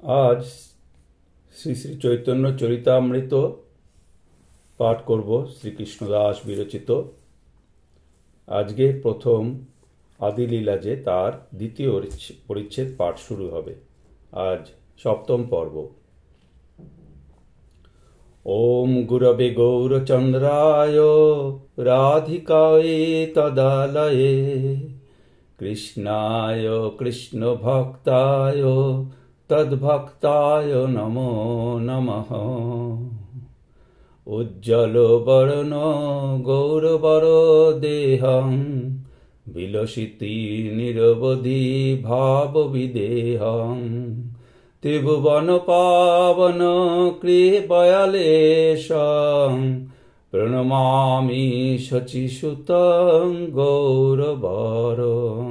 আজ শ্রী শ্রী চৈতন্য চরিতামৃত পাঠ করব, শ্রীকৃষ্ণদাস বিরচিত। আজকে প্রথম আদিলীলা যে তার দ্বিতীয় পরিচ্ছেদ পাঠ শুরু হবে। আজ সপ্তম পর্ব। ওম গুরবে গৌরচন্দ্রায় রাধিকায়ে তদালয়ে কৃষ্ণায় কৃষ্ণ ভক্তায় তদ্ভক্তায় নমো নমঃ। উজ্জ্বল বর্ণ গৌরবর দেহং বিলসিতি নিরবধি ভাব বিদেহং ত্রিভুবন পাবন কৃপয়ালেশং প্রণমামি শচীসুতং গৌরবরং।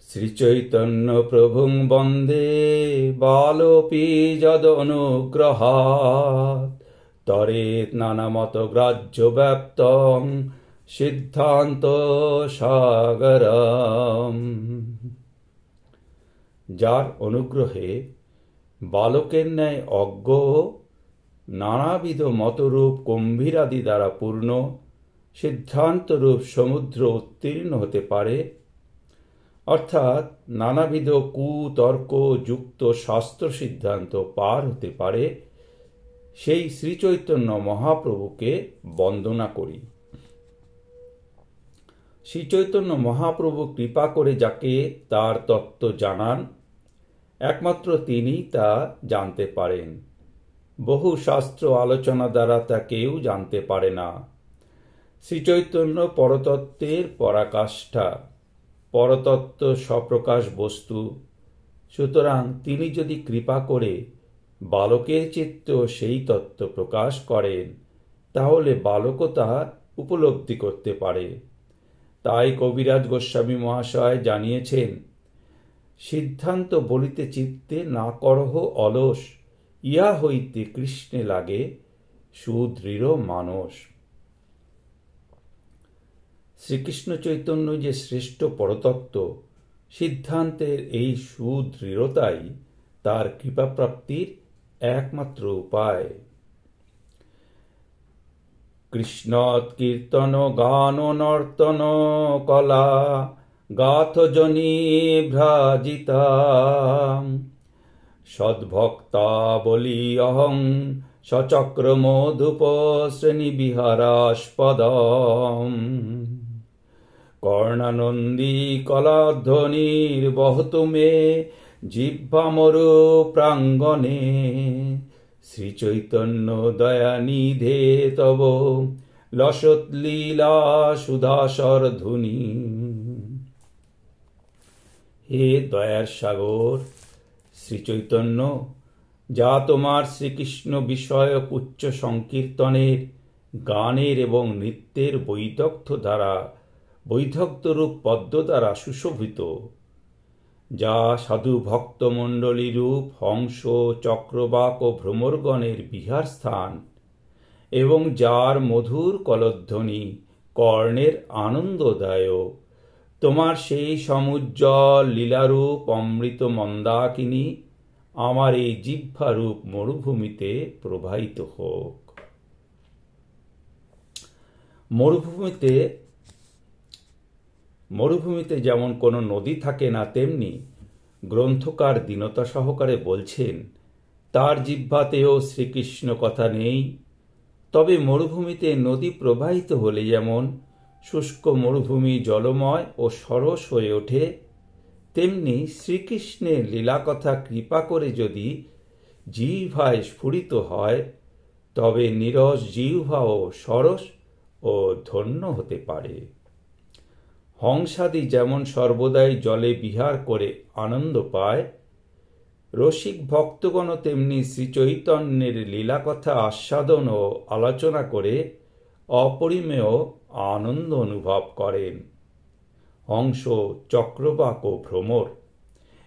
শ্রীচৈতন্য প্রভুং বন্দে বালোপি যদ অনুগ্রহাৎ তরেৎ নানামত গ্রাহ্য ব্যাপ্তং সিদ্ধান্ত সাগরম। যার অনুগ্রহে বালকের ন্যায় অজ্ঞ নানাবিধ মতরূপ গম্ভীরাদি দ্বারা পূর্ণ সিদ্ধান্তরূপ সমুদ্র উত্তীর্ণ হতে পারে, অর্থাৎ নানাবিধ কুতর্ক যুক্ত শাস্ত্র সিদ্ধান্ত পার হতে পারে, সেই শ্রীচৈতন্য মহাপ্রভুকে বন্দনা করি। শ্রীচৈতন্য মহাপ্রভু কৃপা করে যাকে তার তত্ত্ব জানান, একমাত্র তিনিই তা জানতে পারেন। বহু শাস্ত্র আলোচনা দ্বারা তা কেউ জানতে পারে না। শ্রীচৈতন্য পরতত্ত্বের পরাকাষ্ঠা, পরতত্ত্ব স্বপ্রকাশ বস্তু। সুতরাং তিনি যদি কৃপা করে বালকের চিত্ত সেই তত্ত্ব প্রকাশ করেন, তাহলে বালকও তা উপলব্ধি করতে পারে। তাই কবিরাজ গোস্বামী মহাশয় জানিয়েছেন, সিদ্ধান্ত বলিতে চিত্তে না করহ অলস, ইহা হইতে কৃষ্ণে লাগে সুদৃঢ় মানস। শ্রীকৃষ্ণ চৈতন্য যে শ্রেষ্ঠ পরতত্ত্ব, সিদ্ধান্তের এই সুদৃঢ়তাই তার কৃপাপ্রাপ্তির একমাত্র উপায়। কৃষ্ণৎ কীর্তন গান নর্তন কলা গাথজনী ভ্রাজিতা সদ্ভক্তা বলি অহং সচক্র মধুপ শ্রেণী বিহারাস্পদম। কর্ণানন্দী কলাধ্বনির বহতু মে জিহ্বামরু প্রাঙ্গণে শ্রীচৈতন্য দয়ানিধে তব লসৎ লীলা সুধাসর ধুনি। হে দয়ার সাগর শ্রীচৈতন্য, যা তোমার শ্রীকৃষ্ণ বিষয়ক উচ্চ সংকীর্তনের, গানের এবং নৃত্যের বৈদগ্ধরূপ পদ্ম দ্বারা সুশোভিত, যা সাধু ভক্তমণ্ডলী রূপ হংস চক্রবাক ও ভ্রমরগণের বিহার স্থান, এবং যার মধুর কলধ্বনি কর্ণের আনন্দদায়ক, তোমার সেই সমুজ্জ্বল লীলারূপ অমৃত মন্দাকিনী আমার এই জিহ্বারূপ মরুভূমিতে প্রবাহিত হোক। মরুভূমিতে যেমন কোনো নদী থাকে না, তেমনি গ্রন্থকার দীনতা সহকারে বলছেন, তার জিহ্বাতেও শ্রীকৃষ্ণ কথা নেই। তবে মরুভূমিতে নদী প্রবাহিত হলে যেমন শুষ্ক মরুভূমি জলময় ও সরস হয়ে ওঠে, তেমনি শ্রীকৃষ্ণের লীলাকথা কৃপা করে যদি জিহ্বায় স্ফুরিত হয়, তবে নীরস জিহ্বাও সরস ও ধন্য হতে পারে। হংসাদি যেমন সর্বদাই জলে বিহার করে আনন্দ পায়, রসিক ভক্তগণ তেমনি শ্রীচৈতন্যের লীলাকথা আস্বাদন ও আলোচনা করে অপরিমেয় আনন্দ অনুভব করেন। হংস চক্রবাক ও ভ্রমর,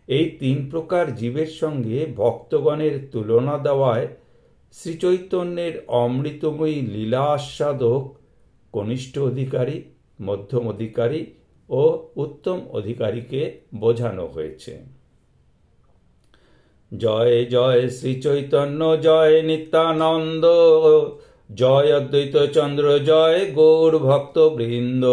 এই তিন প্রকার জীবের সঙ্গে ভক্তগণের তুলনা দেওয়ায় শ্রীচৈতন্যের অমৃতময়ী লীলা আস্বাদক কনিষ্ঠ অধিকারী, মধ্যম অধিকারী ও উত্তম অধিকারীকে বোঝানো হয়েছে। জয় জয় শ্রী চৈতন্য, জয় নিত্যানন্দ, জয় অদ্বৈত চন্দ্র, জয় গৌর ভক্তবৃন্দ।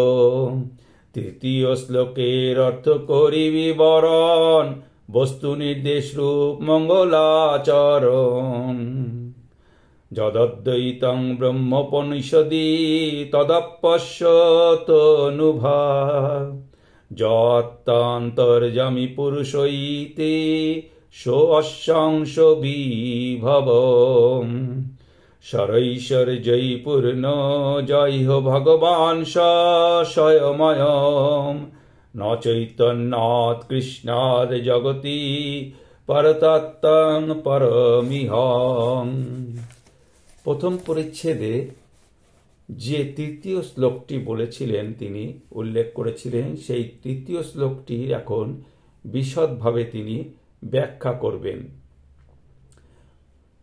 তৃতীয় শ্লোকের অর্থ করি বিবরণ, বস্তু নির্দেশ রূপ মঙ্গলাচরণ। যদদ্বৈতং ব্রহ্মোপনিষদি তদপশ্যতনুভা, যত্তন্তর্যামী পুরুষ ইতি সোऽস্যংশ বিভবম। শরৈশ্বর্যৈ পূর্ণ জয় হো ভগবান স্বয়ময়ম, ন চৈতন্যাৎ কৃষ্ণাৎ জগতি পরতত্ত্বং পরমিহং। প্রথম পরিচ্ছেদে যে তৃতীয় শ্লোকটি বলেছিলেন, তিনি উল্লেখ করেছিলেন, সেই তৃতীয় শ্লোকটির এখন বিশদভাবে তিনি ব্যাখ্যা করবেন।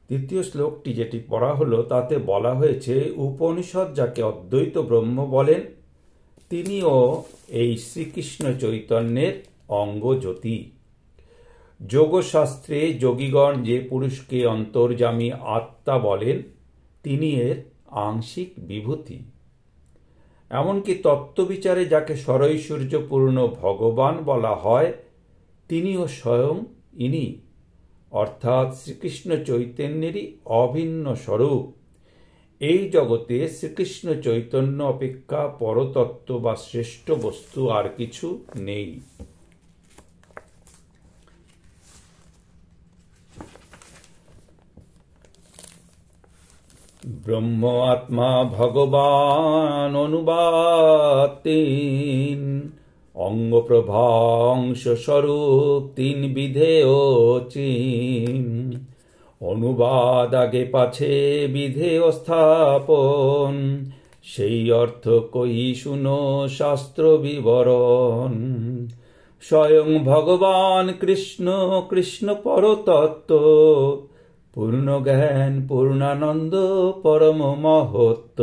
তৃতীয় শ্লোকটি যেটি পড়া হলো তাতে বলা হয়েছে, উপনিষদ যাকে অদ্বৈত ব্রহ্ম বলেন তিনিও এই শ্রীকৃষ্ণ চৈতন্যের অঙ্গজ্যোতি। যোগশাস্ত্রে যোগীগণ যে পুরুষকে অন্তর্যামী আত্মা বলেন তিনি এর আংশিক বিভূতি। এমনকি তত্ত্ববিচারে যাকে ষড়ৈশ্বর্যপূর্ণ ভগবান বলা হয় তিনিও স্বয়ং ইনি, অর্থাৎ শ্রীকৃষ্ণ চৈতন্যেরই অভিন্ন স্বরূপ। এই জগতে শ্রীকৃষ্ণ চৈতন্য অপেক্ষা পরতত্ত্ব বা শ্রেষ্ঠ বস্তু আর কিছু নেই। ব্রহ্ম আত্মা ভগবান অনুবাদ তিন, অঙ্গ প্রভাংশ স্বরূপ তিন বিধেয় চিন। অনুবাদ আগে পাছে বিধেয় স্থাপন, সেই অর্থ কহি শুনো শাস্ত্র বিবরণ। স্বয়ং ভগবান কৃষ্ণ, কৃষ্ণ পরতত্ত্ব, পূর্ণ জ্ঞান পূর্ণানন্দ পরম মহত্ব।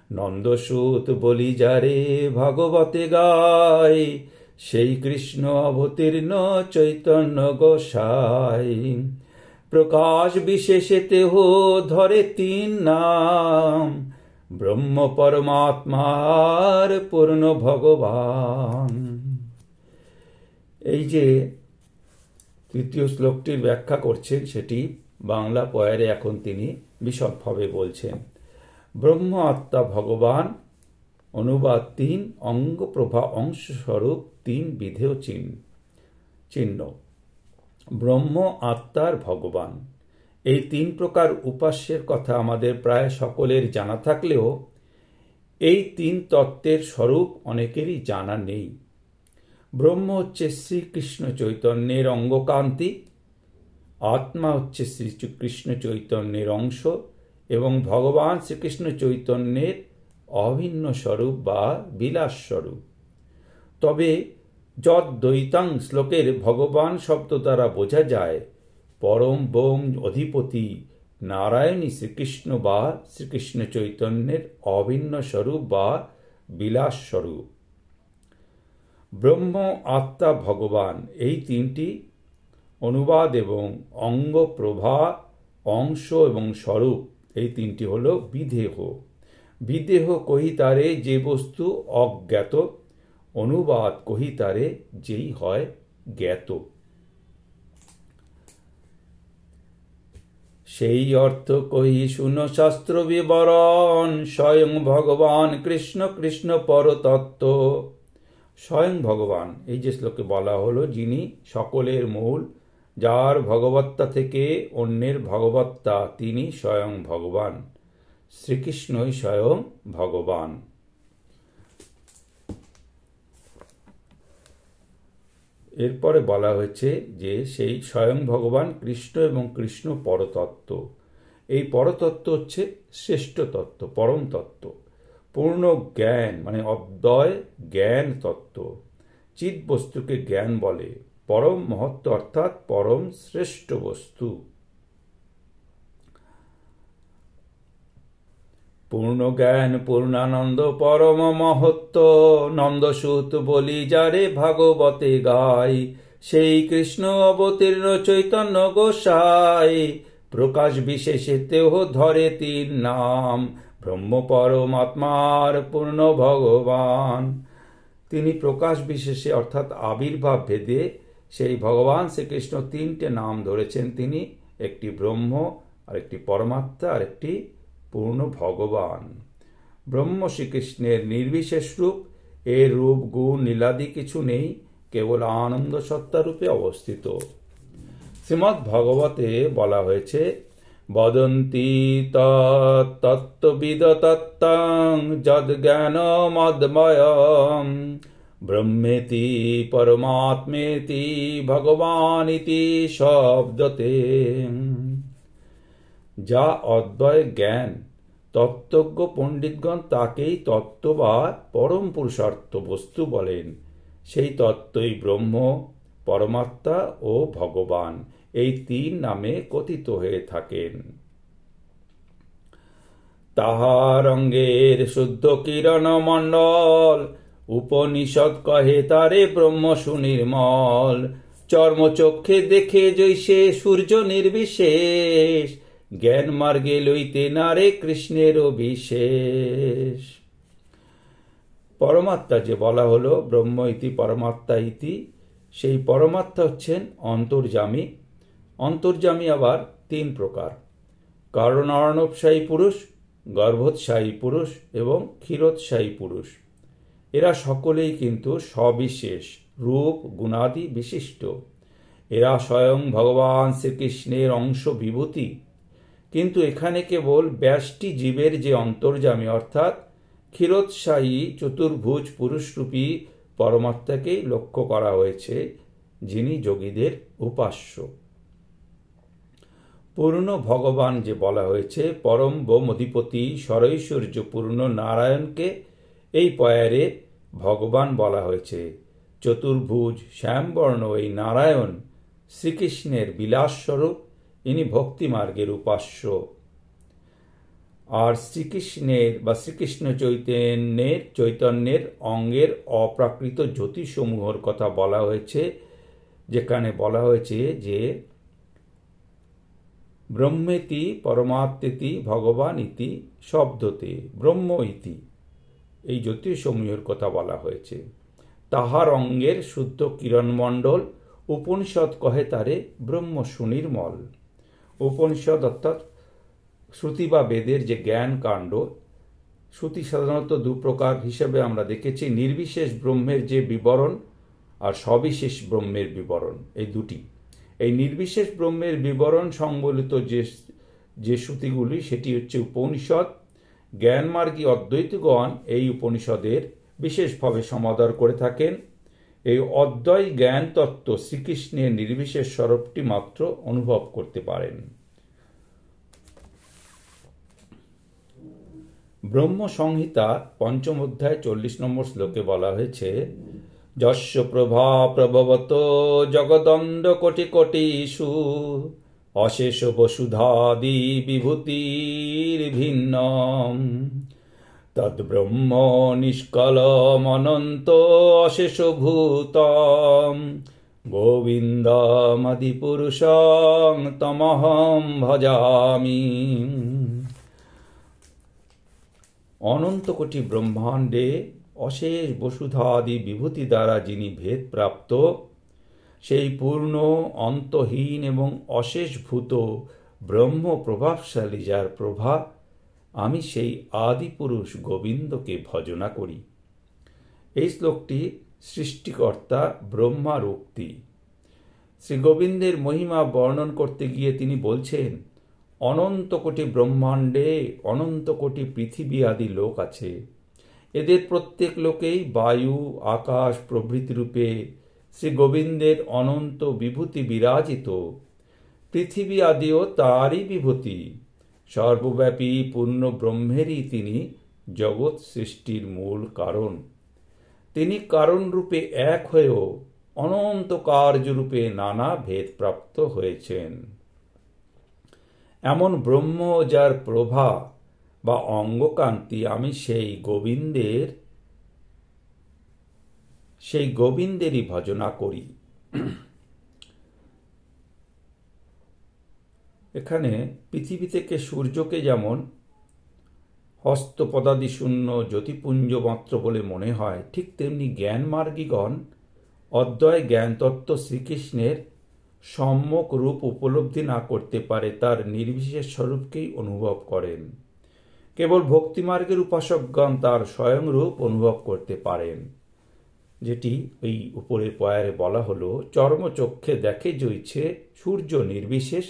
নন্দসূত বলি যারে ভাগবতে গায়, সেই কৃষ্ণ অবতীর্ণ চৈতন্য গোসাই। প্রকাশ বিশেষেতে হো ধরে তিন নাম, ব্রহ্ম পরমাত্মার পূর্ণ ভগবান। এই যে তৃতীয় শ্লোকটির ব্যাখ্যা করছেন সেটি বাংলা পয়ারে এখন তিনি বিশদভাবে বলছেন। ব্রহ্ম আত্মা ভগবান, অনুবাদ তিন, অঙ্গ প্রভা অংশ স্বরূপ তিন বিধেয় চিহ্ন। ব্রহ্ম আত্মার ভগবান, এই তিন প্রকার উপাস্যের কথা আমাদের প্রায় সকলের জানা থাকলেও এই তিন তত্ত্বের স্বরূপ অনেকেরই জানা নেই। ব্রহ্ম হচ্ছে শ্রীকৃষ্ণ চৈতন্যের অঙ্গকান্তি, আত্মা হচ্ছে শ্রীকৃষ্ণ চৈতন্যের অংশ এবং ভগবান শ্রীকৃষ্ণ চৈতন্যের অভিন্ন স্বরূপ বা বিলাস স্বরূপ। তবে যদ্বৈতাং শ্লোকের ভগবান শব্দ দ্বারা বোঝা যায় পরম বোম অধিপতি নারায়ণী শ্রীকৃষ্ণ বা শ্রীকৃষ্ণ চৈতন্যের অভিন্ন স্বরূপ বা বিলাস স্বরূপ। ব্রহ্ম আত্মা ভগবান এই তিনটি অনুবাদ এবং অঙ্গ প্রভা অংশ এবং স্বরূপ এই তিনটি হল বিধেহ। বিদেহ কহিতারে যে বস্তু অজ্ঞাত, অনুবাদ কহিতারে যেই হয় জ্ঞাত। সেই অর্থ কহি শুনো শাস্ত্র বিবরণ, স্বয়ং ভগবান কৃষ্ণ, কৃষ্ণ পরতত্ত্ব। স্বয়ং ভগবান এই যে শ্লোকে বলা হলো, যিনি সকলের মূল, যার ভগবত্তা থেকে অন্যের ভগবত্তা, তিনি স্বয়ং ভগবান। শ্রীকৃষ্ণই স্বয়ং ভগবান। এরপরে বলা হয়েছে যে সেই স্বয়ং ভগবান কৃষ্ণ এবং কৃষ্ণ পরতত্ত্ব। এই পরতত্ত্ব হচ্ছে শ্রেষ্ঠ তত্ত্ব, পরম তত্ত্ব, পূর্ণ জ্ঞান মানে অদ্বয় জ্ঞান তত্ত্ব। চিৎ বস্তুকে জ্ঞান বলে, পরম মহত্ব অর্থাৎ পরম শ্রেষ্ঠ বস্তু। পূর্ণ জ্ঞান পূর্ণানন্দ পরম মহত্ব, নন্দসূত বলি যারে ভাগবতে গাই, সেই কৃষ্ণ অবতীর্ণ চৈতন্য গোসাই, প্রকাশ বিশেষেতেও ধরে তিন নাম, ব্রহ্ম পরমাত্মার পূর্ণ ভগবান। তিনি প্রকাশ বিশেষে অর্থাৎ আবির্ভাব ভেদে সেই ভগবান শ্রীকৃষ্ণ তিনটে নাম ধরেছেন। তিনি একটি ব্রহ্ম, আরেকটি পরমাত্মা, আরেকটি পূর্ণ ভগবান। ব্রহ্ম শ্রীকৃষ্ণের নির্বিশেষ রূপ, এর রূপ গুণ নীলাদি কিছু নেই, কেবল আনন্দ সত্তা রূপে অবস্থিত। শ্রীমদ্ ভগবতে বলা হয়েছে, বদন্তি তত্ত্ববিদ তত্ত্বং যদ জ্ঞানমদ্ময়ম ব্রহ্মেতি পরমাত্মেতি ভগবানিতি শব্দতে। যা অদ্বয় জ্ঞান, তত্ত্বজ্ঞ পণ্ডিতগণ তাকেই তত্ত্ব বা পরম পুরুষার্থ বস্তু বলেন। সেই তত্ত্বই ব্রহ্ম, পরমাত্মা ও ভগবান, এই তিন নামে কথিত হয়ে থাকেন। তাহার অঙ্গের শুদ্ধ কিরণ মণ্ডল, উপনিষদ কহে তারে ব্রহ্ম সুনির্মল। চর্মচক্ষে দেখে জৈসে সূর্য নির্বিশেষ, জ্ঞান মার্গে লইতে নারে কৃষ্ণের বিশেষ। পরমাত্মা যে বলা হলো, ব্রহ্ম ইতি পরমাত্মা ইতি, সেই পরমাত্মা হচ্ছেন অন্তর্যামী। অন্তর্যামী আবার তিন প্রকার: কারণার্ণবশায়ী পুরুষ, গর্ভোৎসায়ী পুরুষ এবং ক্ষীরোৎসায়ী পুরুষ। এরা সকলেই কিন্তু সবিশেষ রূপ গুণাদি বিশিষ্ট। এরা স্বয়ং ভগবান শ্রীকৃষ্ণের অংশ বিভূতি। কিন্তু এখানে কেবল ব্যষ্টি জীবের যে অন্তর্যামী অর্থাৎ ক্ষীরোৎসায়ী চতুর্ভুজ পুরুষরূপী পরমাত্মাকেই লক্ষ্য করা হয়েছে, যিনি যোগীদের উপাস্য। পূর্ণ ভগবান যে বলা হয়েছে, পরম বোমধিপতি সরৈশ্বর্য পূর্ণ নারায়ণকে এই পয়ারে ভগবান বলা হয়েছে। চতুর্ভুজ শ্যামবর্ণ এই নারায়ণ শ্রীকৃষ্ণের বিলাসস্বরূপ, ইনি ভক্তিমার্গের উপাস্য। আর শ্রীকৃষ্ণের বা শ্রীকৃষ্ণ চৈতন্যের অঙ্গের অপ্রাকৃত জ্যোতিসমূহের কথা বলা হয়েছে, যেখানে বলা হয়েছে যে ব্রহ্মেতি পরমাত্মেতি ভগবান ইতি শব্দতে ব্রহ্ম ইতি, এই জ্যোতিসমূহের কথা বলা হয়েছে। তাহার অঙ্গের শুদ্ধ কিরণমণ্ডল, উপনিষদ কহে তারে ব্রহ্ম সুনির্মল। উপনিষদ অর্থাৎ শ্রুতি বা বেদের যে জ্ঞান কাণ্ড, শ্রুতি সাধারণত দু প্রকার হিসেবে আমরা দেখেছি, নির্বিশেষ ব্রহ্মের যে বিবরণ আর সবিশেষ ব্রহ্মের বিবরণ, এই দুটি। এই নির্বিশেষ ব্রহ্মের বিবরণ সংবলিত যে শ্রুতিগুলি, সেটি হচ্ছে উপনিষদ। জ্ঞানমার্গী অদ্বৈতগণ এই উপনিষদের বিশেষভাবে সমাদর করে থাকেন। এই অদ্বয় জ্ঞান তত্ত্ব শ্রীকৃষ্ণের নির্বিশেষ স্বরূপটি মাত্র অনুভব করতে পারেন। ব্রহ্ম সংহিতা ৫ম অধ্যায় ৪০ নম্বর শ্লোকে বলা হয়েছে, যস্য প্রভা প্রভবত জগদণ্ড কোটি কোটিষু অশেষ বসুধাদি বিভূতির ভিন্নম তদ্ব্রহ্ম নিষ্কলমনন্ত অশেষ ভূতম গোবিন্দমাদিপুরুষং তমহং ভজামি। অনন্ত কোটি ব্রহ্মাণ্ডে অশেষ বসুধাদি বিভূতি দ্বারা যিনি ভেদ প্রাপ্ত, সেই পূর্ণ অন্তহীন এবং অশেষ ভূত ব্রহ্ম প্রভাবশালী যার প্রভা, আমি সেই আদিপুরুষ গোবিন্দকে ভজনা করি। এই শ্লোকটি সৃষ্টিকর্তা ব্রহ্মার উক্তি। শ্রী গোবিন্দের মহিমা বর্ণন করতে গিয়ে তিনি বলছেন, অনন্ত কোটি ব্রহ্মাণ্ডে অনন্ত কোটি পৃথিবী আদি লোক আছে। এদের প্রত্যেক লোকেই বায়ু, আকাশ প্রভৃতি রূপে শ্রী গোবিন্দের অনন্ত বিভূতি বিরাজিত। পৃথিবী আদিও তারই বিভূতি। সর্বব্যাপী পূর্ণ ব্রহ্মেরই তিনি জগৎ সৃষ্টির মূল কারণ। তিনি কারণ রূপে এক হয়েও অনন্ত কার্যরূপে নানা ভেদপ্রাপ্ত হয়েছেন। এমন ব্রহ্ম যার প্রভা বা অঙ্গকান্তি আমি সেই গোবিন্দেরই ভজনা করি। এখানে পৃথিবী থেকে সূর্যকে যেমন হস্তপদাদি শূন্য জ্যোতিপুঞ্জ মাত্র বলে মনে হয়, ঠিক তেমনি জ্ঞানমার্গীগণ অদ্বয় জ্ঞানতত্ত্ব শ্রীকৃষ্ণের সম্যক রূপ উপলব্ধি না করতে পারে, তার নির্বিশেষ স্বরূপকেই অনুভব করেন। কেবল ভক্তিমার্গের উপাসকগণ তার স্বয়ং রূপ অনুভব করতে পারেন, যেটি এই উপরের পয়ারে বলা হলো, চর্মচক্ষে দেখে জইছে সূর্য নির্বিশেষ,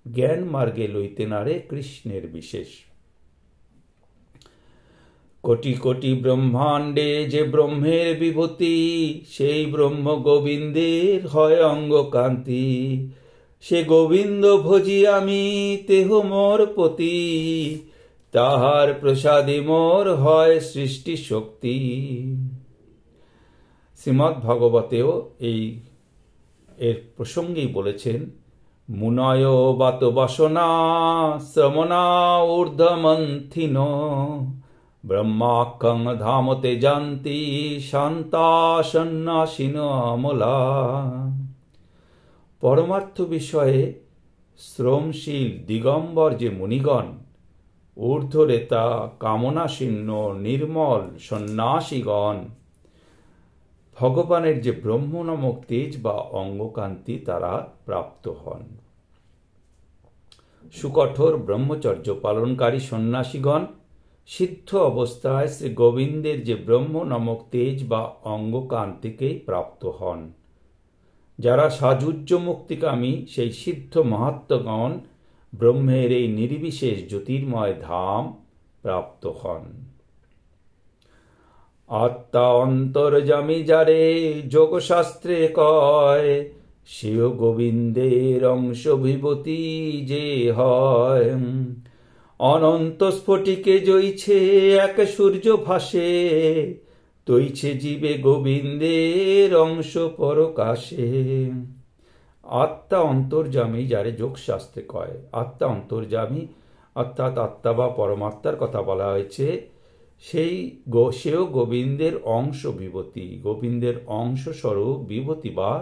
জ্ঞান মার্গে লইতে নারে কৃষ্ণের বিশেষ। কোটি কোটি ব্রহ্মাণ্ডে যে ব্রহ্মের বিভূতি, সেই ব্রহ্ম গোবিন্দের হয় অঙ্গকান্তি। সে গোবিন্দ ভজি আমি তেহ মোর পতি, তাহার প্রসাদে মোর হয় সৃষ্টি শক্তি। শ্রীমদ্ ভাগবতেও এর প্রসঙ্গেই বলেছেন, মুনয় বাত বাসনা শ্রমণা ঊর্ধ্বমন্থিন, ব্রহ্মাক্ষং ধামতে জান্তি শান্তা সন্ন্যাসিন অমলা। পরমার্থ বিষয়ে শ্রমশীল দিগম্বর যে মুনিগণ, ঊর্ধ্বরেতা কামনাশীর্ণ নির্মল সন্ন্যাসীগণ, ভগবানের যে ব্রহ্ম নামক তেজ বা অঙ্গকান্তি তারা প্রাপ্ত হন। সুকঠোর ব্রহ্মচর্য পালনকারী সন্ন্যাসীগণ সিদ্ধ অবস্থায় শ্রী গোবিন্দের যে ব্রহ্ম নামক তেজ বা অঙ্গকান্তিকেই প্রাপ্ত হন। যারা সাযুজ্য মুক্তিকামী সেই সিদ্ধ মাহাত্ম্যগণ ব্রহ্মের এই নির্বিশেষ জ্যোতির্ময় ধাম প্রাপ্ত হন। আত্মা অন্তর্যামী যারে যোগশাস্ত্রে কয়, সেও গোবিন্দের অংশ বিভূতি যে হয়। অনন্ত স্ফটিকে জইছে এক সূর্য ভাসে, তৈছে জীবে গোবিন্দের অংশ পরকাশে। আত্মা অন্তর্যামী যারে যোগশাস্ত্রে কয়, আত্মা অন্তর্যামী অর্থাৎ আত্মা বা পরমাত্মার কথা বলা হয়েছে, সেও গোবিন্দের অংশ বিভূতি, গোবিন্দের অংশ স্বরূপ বিভূতি বা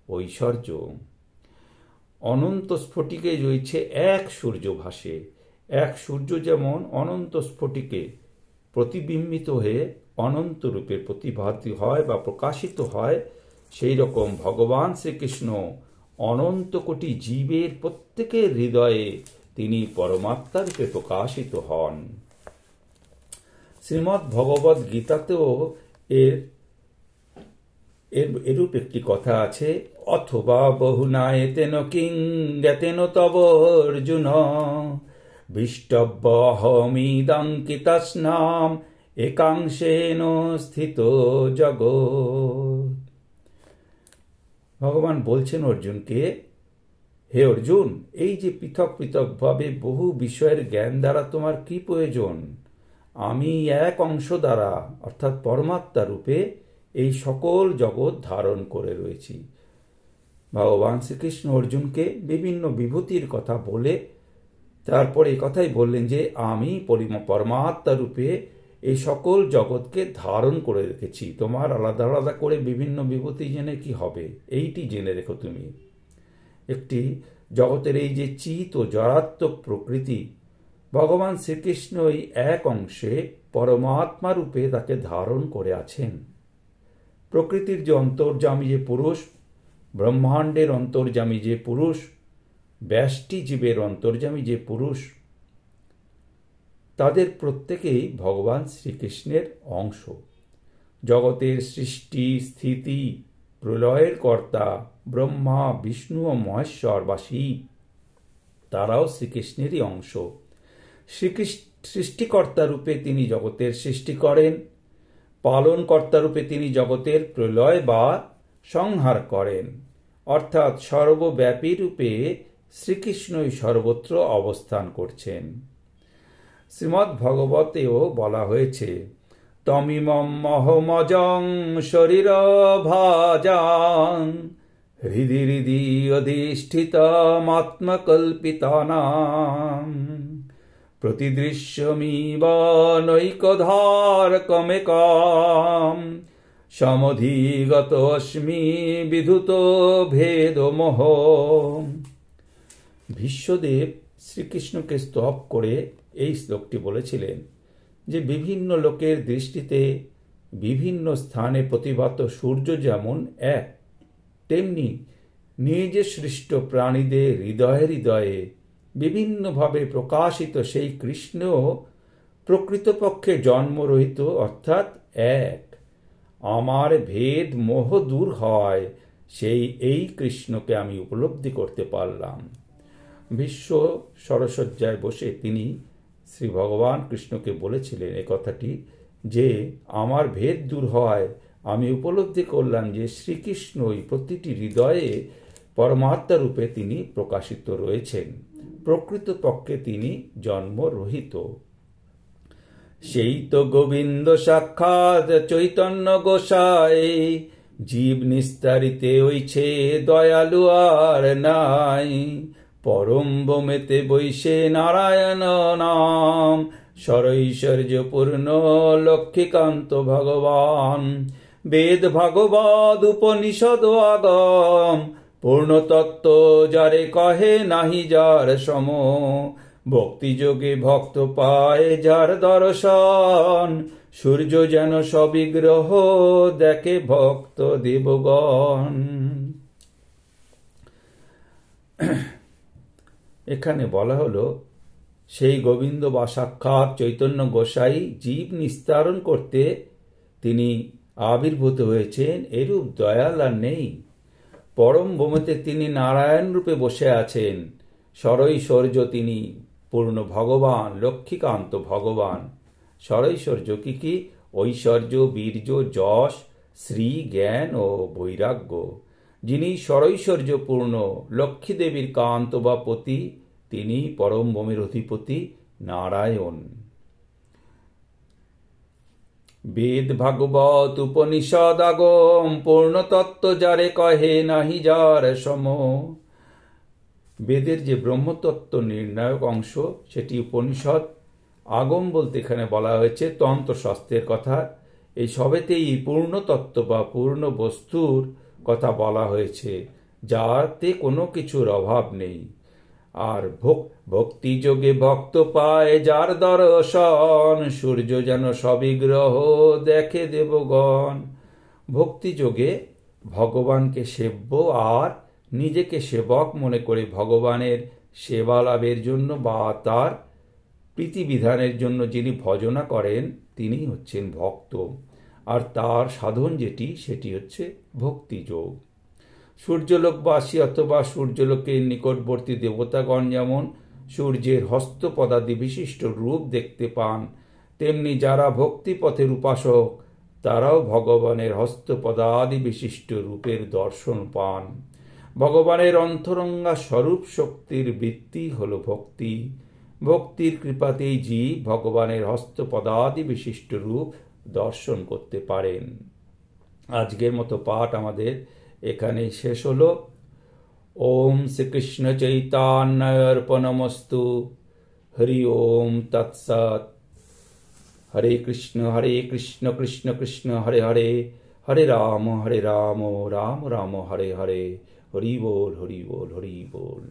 ঐশ্বর্য। অনন্ত স্ফটিকে রয়েছে এক সূর্য ভাসে। এক সূর্য যেমন অনন্ত স্ফটিকে প্রতিবিম্বিত হয়ে অনন্ত রূপে প্রতিভাত হয় বা প্রকাশিত হয়, সেই রকম ভগবান শ্রীকৃষ্ণ অনন্ত কোটি জীবের প্রত্যেকের হৃদয়ে তিনি পরমাত্মা রূপে প্রকাশিত হন। শ্রীমদ্ ভগবদ্ গীতাতেও এরূপ একটি কথা আছে, অথবা বহুনায়েতেন কিং জ্ঞাতেন তব অর্জুন, বিষ্টব্যহমিদঙ্কিতস্নাম একাংশেন স্থিত জগৎ। ভগবান বলছেন অর্জুনকে, হে অর্জুন, এই যে পৃথক পৃথকভাবে বহু বিষয়ের জ্ঞান দ্বারা তোমার কি প্রয়োজন? আমি এক অংশ দ্বারা অর্থাৎ পরমাত্মা রূপে এই সকল জগৎ ধারণ করে রয়েছি। ভগবান শ্রীকৃষ্ণ অর্জুনকে বিভিন্ন বিভূতির কথা বলে তারপর এই কথাই বললেন যে আমি পরমাত্মা রূপে এই সকল জগৎকে ধারণ করে রেখেছি। তোমার আলাদা আলাদা করে বিভিন্ন বিভূতি জেনে কি হবে? এইটি জেনে রেখো তুমি। একটি জগতের এই যে চিত ও জড়াত্মক প্রকৃতি, ভগবান শ্রীকৃষ্ণই এক অংশে পরমাত্মা রূপে তাকে ধারণ করে আছেন। প্রকৃতির যে অন্তর্যামী যে পুরুষ, ব্রহ্মাণ্ডের অন্তর্যামী যে পুরুষ, ব্যষ্টি জীবের অন্তর্যামী যে পুরুষ, তাদের প্রত্যেকেই ভগবান শ্রীকৃষ্ণের অংশ। জগতের সৃষ্টি স্থিতি প্রলয়ের কর্তা ব্রহ্মা বিষ্ণু ও মহেশ্বর বা শিব, তারাও শ্রীকৃষ্ণেরই অংশ। সৃষ্টিকর্তা রূপে তিনি জগতের সৃষ্টি করেন, পালনকর্তা রূপে তিনি জগতের প্রলয় বা সংহার করেন। অর্থাৎ সর্বব্যাপী রূপে শ্রীকৃষ্ণই সর্বত্র অবস্থান করছেন। শ্রীমদ্ ভগবতেও বলা হয়েছে, তমিমম মহমজং শরীর ভাজাং হৃদি হৃদি অধিষ্ঠিতমাত্মকল্পিতানাম প্রতিদৃশ্যমিব নৈকধারকমেকাম সমধিগত অস্মি বিধুত ভেদমোহ। ভীষ্মদেব শ্রীকৃষ্ণকে স্তব করে এই শ্লোকটি বলেছিলেন যে বিভিন্ন লোকের দৃষ্টিতে বিভিন্ন স্থানে প্রতিভাত সূর্য যেমন এক, তেমনি নিজে সৃষ্ট প্রাণীদের হৃদয়ে হৃদয়ে বিভিন্নভাবে প্রকাশিত সেই কৃষ্ণ প্রকৃতপক্ষে জন্মরহিত, অর্থাৎ এক। আমার ভেদ মোহ দূর হয়, এই কৃষ্ণকে আমি উপলব্ধি করতে পারলাম। ভীষ্ম সরসজ্জায় বসে তিনি শ্রী ভগবান কৃষ্ণকে বলেছিলেন এ কথাটি, যে আমার ভেদ দূর হয়, আমি উপলব্ধি করলাম যে শ্রীকৃষ্ণই প্রতিটি হৃদয়ে পরমাত্মা রূপে তিনি প্রকাশিত রয়েছেন, প্রকৃতপক্ষে তিনি জন্মরহিত। সেই তো গোবিন্দ সাক্ষাৎ চৈতন্য গোসাই, জীব নিস্তারিতে হইছে দয়ালু আর নাই। পরম বোমেতে বৈশে নারায়ণ নাম, সরৈশ্বর্য পূর্ণ লক্ষ্মীকান্ত ভগবান। বেদ ভাগবত উপনিষদ আগম, পূর্ণতত্ত্ব যারে কহে নাহি যার সম। ভক্তিযোগে ভক্ত পায় যার দর্শন, সূর্য যেন সবিগ্রহ দেখে ভক্ত দেবগণ। এখানে বলা হলো সেই গোবিন্দ বা সাক্ষাৎ চৈতন্য গোসাই জীব নিস্তারণ করতে তিনি আবির্ভূত হয়েছেন, এরূপ দয়াল আর নেই। পরম ভূমিতে তিনি নারায়ণ রূপে বসে আছেন, সরৈশ্বর্য তিনি পূর্ণ ভগবান, লক্ষ্মীকান্ত ভগবান। সরৈশ্বর্য কি কি? ঐশ্বর্য, বীর্য, যশ, শ্রী, জ্ঞান ও বৈরাগ্য। যিনি সরৈশ্বর্য পূর্ণ লক্ষ্মী দেবীর কান্ত বা পতি, তিনি পরম ভূমির অধিপতি নারায়ণ। বেদ ভাগবত উপনিষদ আগম, পূর্ণতত্ত্ব যারে কহে নাহি যার সম। বেদের যে ব্রহ্মতত্ত্ব নির্ণায়ক অংশ, সেটি উপনিষদ। আগম বলতে এখানে বলা হয়েছে তন্ত্রশাস্ত্রের কথা। এই সবেতেই পূর্ণতত্ত্ব বা পূর্ণ বস্তুর কথা বলা হয়েছে, যাতে কোনো কিছুর অভাব নেই। আর ভক্তি যোগে ভক্ত পায় যার দর্শন, সূর্য যেন সবিগ্রহ দেখে দেবগণ। ভক্তি যোগে ভগবানকে সেব্য আর নিজেকে সেবক মনে করে ভগবানের সেবা লাভের জন্য বা তার প্রীতিবিধানের জন্য যিনি ভজনা করেন, তিনি হচ্ছেন ভক্ত। আর তার সাধন যেটি, সেটি হচ্ছে ভক্তিযোগ। সূর্যলোকবাসী অথবা সূর্যলোকের নিকটবর্তী দেবতাগণ যেমন সূর্যের হস্তপদাদি বিশিষ্ট রূপ দেখতে পান, তেমনি যারা ভক্তিপথের উপাসক তারাও ভগবানের হস্তপদাদি বিশিষ্ট রূপের দর্শন পান। ভগবানের অন্তরঙ্গা স্বরূপ শক্তির বৃত্তি হল ভক্তি। ভক্তির কৃপাতেই জীব ভগবানের হস্তপদাদি বিশিষ্ট রূপ দর্শন করতে পারেন। আজকের মতো পাঠ আমাদের এখানেই শেষ হলো। ওম শ্রীকৃষ্ণ চৈতন্যার্পণমস্তু। হরি ওম তৎসৎ। হরে কৃষ্ণ কৃষ্ণ কৃষ্ণ হরে হরে, হরে রাম রাম রাম হরে হরে। হরি বল হরি বল হরি বল।